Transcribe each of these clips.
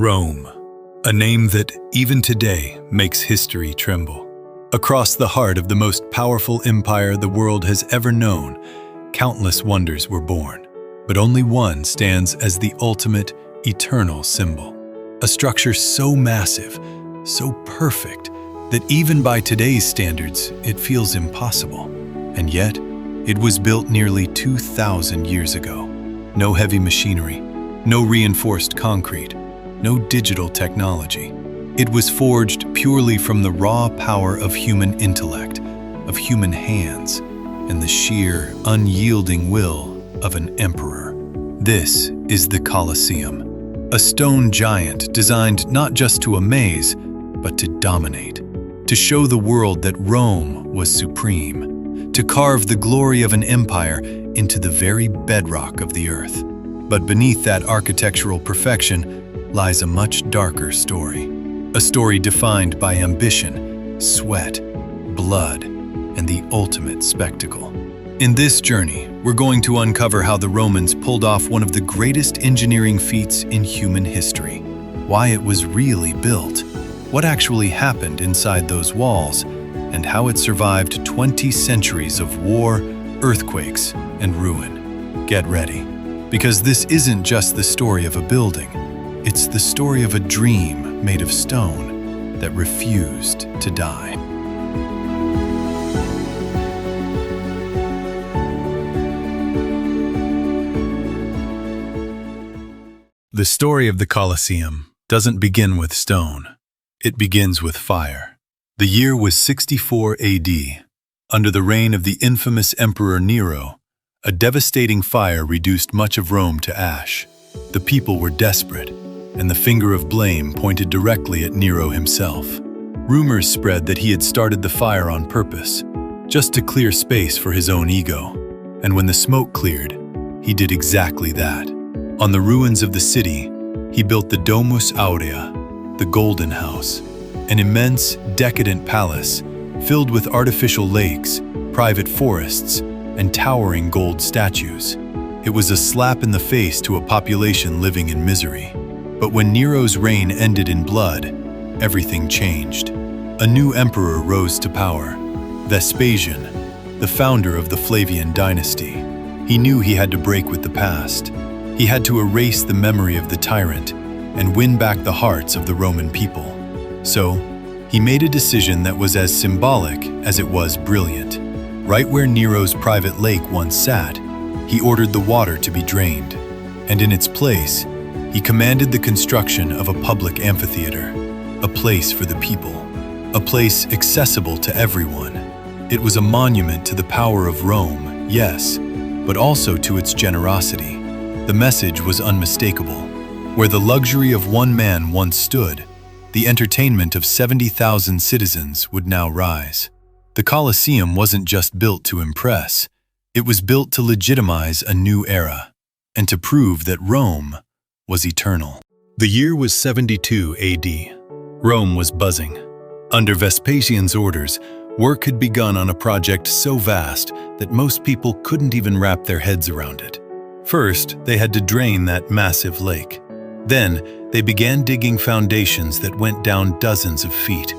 Rome, a name that, even today, makes history tremble. Across the heart of the most powerful empire the world has ever known, countless wonders were born. But only one stands as the ultimate, eternal symbol. A structure so massive, so perfect, that even by today's standards, it feels impossible. And yet, it was built nearly 2,000 years ago. No heavy machinery, no reinforced concrete, no digital technology. It was forged purely from the raw power of human intellect, of human hands, and the sheer, unyielding will of an emperor. This is the Colosseum, a stone giant designed not just to amaze, but to dominate, to show the world that Rome was supreme, to carve the glory of an empire into the very bedrock of the earth. But beneath that architectural perfection lies a much darker story. A story defined by ambition, sweat, blood, and the ultimate spectacle. In this journey, we're going to uncover how the Romans pulled off one of the greatest engineering feats in human history, why it was really built, what actually happened inside those walls, and how it survived 20 centuries of war, earthquakes, and ruin. Get ready, because this isn't just the story of a building. It's the story of a dream made of stone that refused to die. The story of the Colosseum doesn't begin with stone. It begins with fire. The year was 64 AD. Under the reign of the infamous Emperor Nero, a devastating fire reduced much of Rome to ash. The people were desperate, and the finger of blame pointed directly at Nero himself. Rumors spread that he had started the fire on purpose, just to clear space for his own ego. And when the smoke cleared, he did exactly that. On the ruins of the city, he built the Domus Aurea, the Golden House, an immense, decadent palace filled with artificial lakes, private forests, and towering gold statues. It was a slap in the face to a population living in misery. But when Nero's reign ended in blood, everything changed. A new emperor rose to power, Vespasian, the founder of the Flavian dynasty. He knew he had to break with the past. He had to erase the memory of the tyrant and win back the hearts of the Roman people. So, he made a decision that was as symbolic as it was brilliant. Right where Nero's private lake once sat, he ordered the water to be drained, and in its place, he commanded the construction of a public amphitheater, a place for the people, a place accessible to everyone. It was a monument to the power of Rome, yes, but also to its generosity. The message was unmistakable. Where the luxury of one man once stood, the entertainment of 70,000 citizens would now rise. The Colosseum wasn't just built to impress. It was built to legitimize a new era, and to prove that Rome was eternal. The year was 72 AD. Rome was buzzing. Under Vespasian's orders, work had begun on a project so vast that most people couldn't even wrap their heads around it. First, they had to drain that massive lake. Then, they began digging foundations that went down dozens of feet.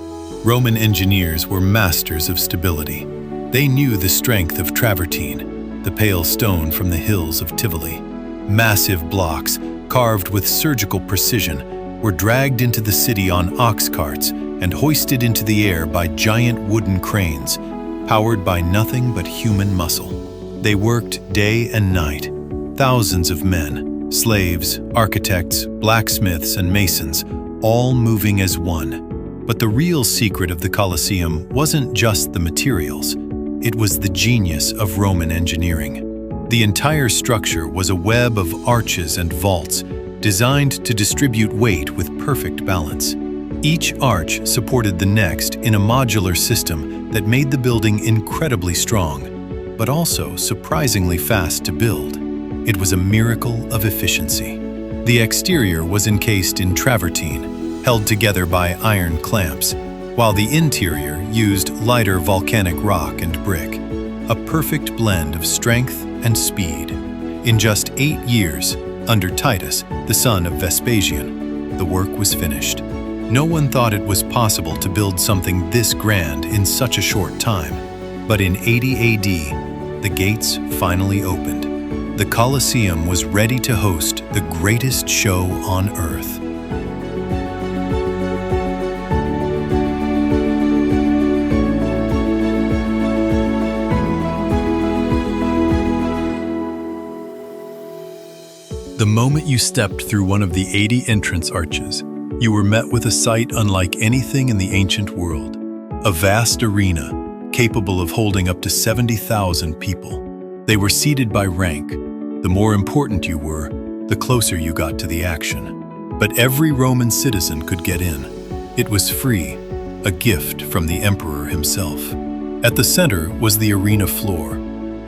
Roman engineers were masters of stability. They knew the strength of travertine, the pale stone from the hills of Tivoli. Massive blocks, carved with surgical precision, were dragged into the city on ox carts and hoisted into the air by giant wooden cranes, powered by nothing but human muscle. They worked day and night. Thousands of men, slaves, architects, blacksmiths, and masons, all moving as one. But the real secret of the Colosseum wasn't just the materials. It was the genius of Roman engineering. The entire structure was a web of arches and vaults designed to distribute weight with perfect balance. Each arch supported the next in a modular system that made the building incredibly strong, but also surprisingly fast to build. It was a miracle of efficiency. The exterior was encased in travertine, held together by iron clamps, while the interior used lighter volcanic rock and brick, a perfect blend of strength and speed. In just 8 years, under Titus, the son of Vespasian, the work was finished. No one thought it was possible to build something this grand in such a short time. But in 80 AD, the gates finally opened. The Colosseum was ready to host the greatest show on Earth. The moment you stepped through one of the 80 entrance arches, you were met with a sight unlike anything in the ancient world. A vast arena, capable of holding up to 70,000 people. They were seated by rank. The more important you were, the closer you got to the action. But every Roman citizen could get in. It was free, a gift from the emperor himself. At the center was the arena floor,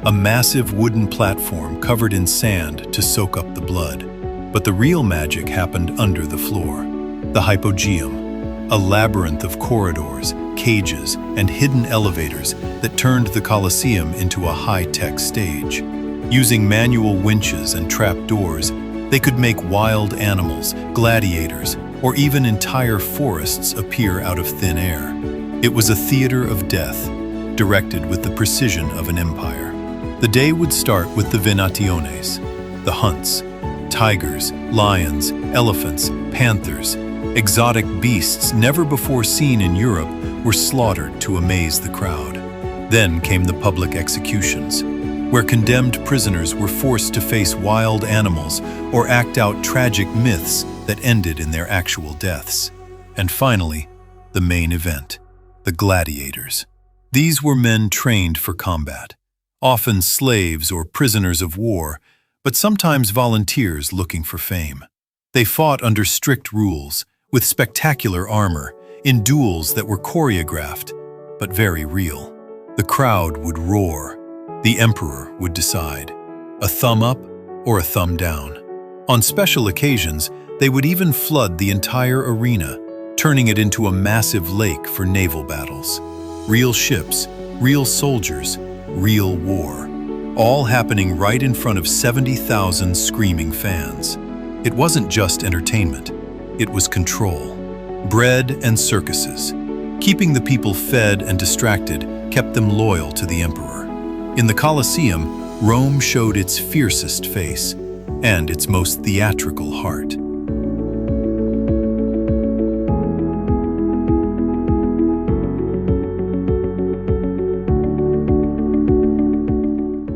a massive wooden platform covered in sand to soak up the blood. But the real magic happened under the floor. The hypogeum, a labyrinth of corridors, cages, and hidden elevators that turned the Colosseum into a high-tech stage. Using manual winches and trapdoors, they could make wild animals, gladiators, or even entire forests appear out of thin air. It was a theater of death, directed with the precision of an empire. The day would start with the venationes, the hunts. Tigers, lions, elephants, panthers, exotic beasts never before seen in Europe were slaughtered to amaze the crowd. Then came the public executions, where condemned prisoners were forced to face wild animals or act out tragic myths that ended in their actual deaths. And finally, the main event, the gladiators. These were men trained for combat, often slaves or prisoners of war, but sometimes volunteers looking for fame. They fought under strict rules, with spectacular armor, in duels that were choreographed, but very real. The crowd would roar. The emperor would decide, a thumb up or a thumb down. On special occasions, they would even flood the entire arena, turning it into a massive lake for naval battles. Real ships, real soldiers, real war, all happening right in front of 70,000 screaming fans. It wasn't just entertainment, it was control. Bread and circuses. Keeping the people fed and distracted kept them loyal to the emperor. In the Colosseum, Rome showed its fiercest face and its most theatrical heart.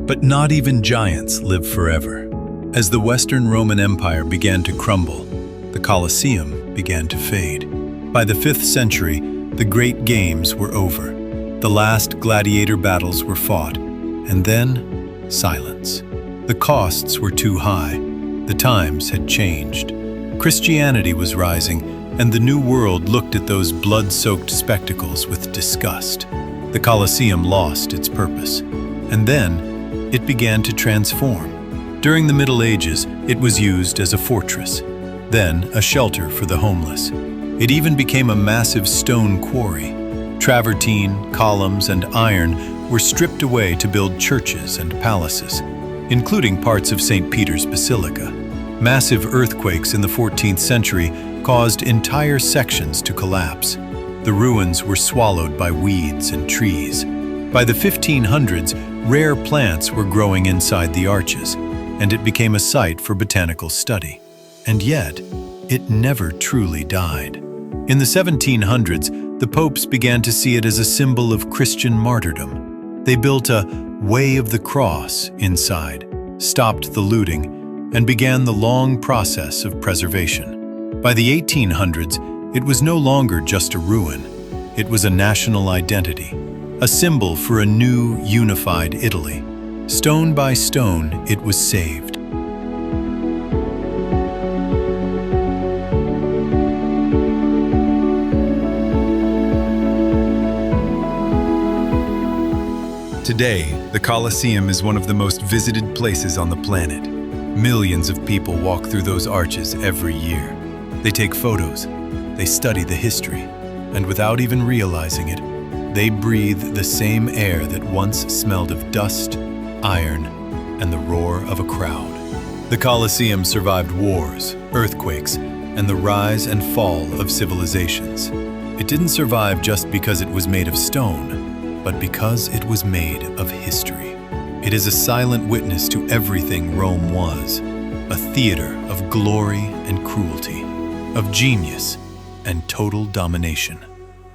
But not even giants live forever. As the Western Roman Empire began to crumble, the Colosseum began to fade. By the 5th century, the great games were over. The last gladiator battles were fought, and then silence. The costs were too high. The times had changed. Christianity was rising, and the New World looked at those blood-soaked spectacles with disgust. The Colosseum lost its purpose. And then, it began to transform. During the Middle Ages, it was used as a fortress, then a shelter for the homeless. It even became a massive stone quarry. Travertine, columns, and iron were stripped away to build churches and palaces, including parts of St. Peter's Basilica. Massive earthquakes in the 14th century caused entire sections to collapse. The ruins were swallowed by weeds and trees. By the 1500s, rare plants were growing inside the arches, and it became a site for botanical study. And yet, it never truly died. In the 1700s, the popes began to see it as a symbol of Christian martyrdom. They built a Way of the Cross inside, stopped the looting, and began the long process of preservation. By the 1800s, it was no longer just a ruin. It was a national identity, a symbol for a new, unified Italy. Stone by stone, it was saved. Today, the Colosseum is one of the most visited places on the planet. Millions of people walk through those arches every year. They take photos, they study the history, and without even realizing it, they breathe the same air that once smelled of dust, iron, and the roar of a crowd. The Colosseum survived wars, earthquakes, and the rise and fall of civilizations. It didn't survive just because it was made of stone, but because it was made of history. It is a silent witness to everything Rome was, a theater of glory and cruelty, of genius and total domination.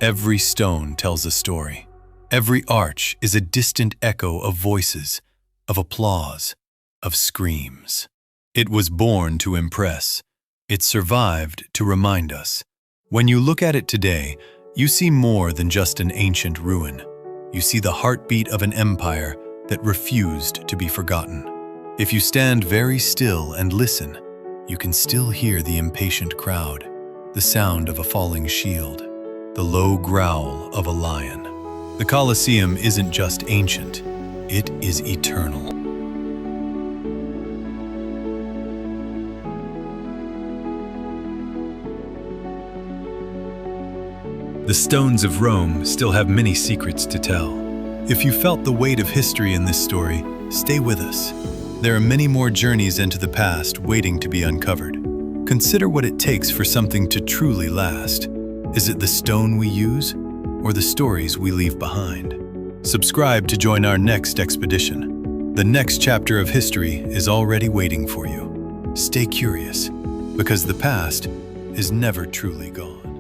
Every stone tells a story. Every arch is a distant echo of voices, of applause, of screams. It was born to impress. It survived to remind us. When you look at it today, you see more than just an ancient ruin. You see the heartbeat of an empire that refused to be forgotten. If you stand very still and listen, you can still hear the impatient crowd, the sound of a falling shield, the low growl of a lion. The Colosseum isn't just ancient, it is eternal. The stones of Rome still have many secrets to tell. If you felt the weight of history in this story, stay with us. There are many more journeys into the past waiting to be uncovered. Consider what it takes for something to truly last. Is it the stone we use, or the stories we leave behind? Subscribe to join our next expedition. The next chapter of history is already waiting for you. Stay curious, because the past is never truly gone.